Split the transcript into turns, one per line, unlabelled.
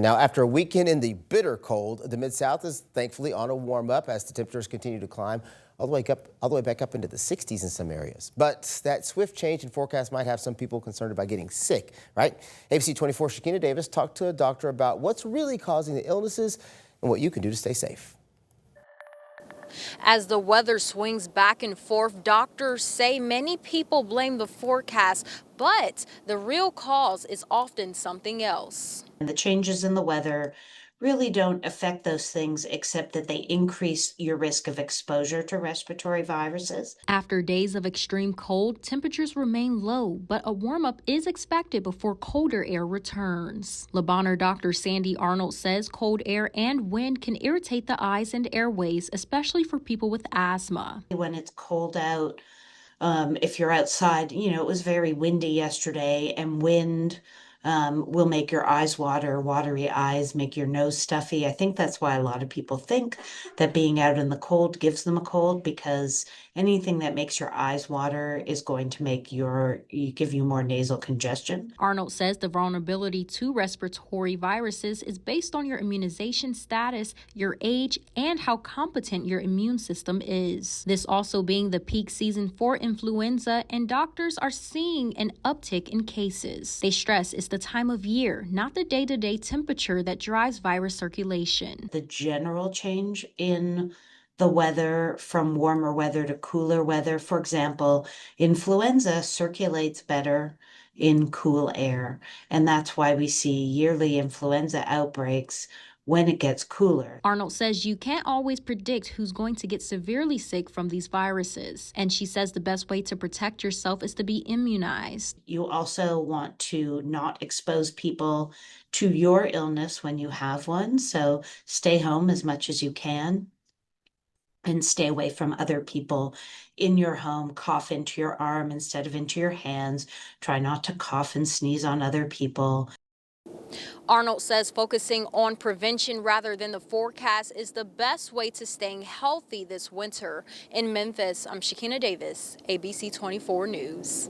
Now, after a weekend in the bitter cold, the Mid-South is thankfully on a warm up as the temperatures continue to climb all the way back up into the 60s in some areas. But that swift change in forecast might have some people concerned about getting sick, right? ABC 24's Shakina Davis talked to a doctor about what's really causing the illnesses and what you can do to stay safe.
As the weather swings back and forth, doctors say many people blame the forecast, but the real cause is often something else.
And the changes in the weather really don't affect those things except that they increase your risk of exposure to respiratory viruses.
After days of extreme cold, temperatures remain low, but a warm-up is expected before colder air returns. Lebanon Dr. Sandy Arnold says cold air and wind can irritate the eyes and airways, especially for people with asthma.
When it's cold out, if you're outside, it was very windy yesterday, and wind will make your eyes watery eyes, make your nose stuffy. I think that's why a lot of people think that being out in the cold gives them a cold, because anything that makes your eyes water is going to give you more nasal congestion.
Arnold says the vulnerability to respiratory viruses is based on your immunization status, your age, and how competent your immune system is. This also being the peak season for influenza, and doctors are seeing an uptick in cases. They stress it's the time of year, not the day-to-day temperature that drives virus circulation.
The general change in the weather from warmer weather to cooler weather, for example, influenza circulates better in cool air, and that's why we see yearly influenza outbreaks when it gets cooler.
Arnold says you can't always predict who's going to get severely sick from these viruses. And she says the best way to protect yourself is to be immunized.
You also want to not expose people to your illness when you have one. So stay home as much as you can and stay away from other people in your home. Cough into your arm instead of into your hands. Try not to cough and sneeze on other people.
Arnold says focusing on prevention rather than the forecast is the best way to staying healthy this winter. In Memphis, I'm Shakina Davis, ABC 24 News.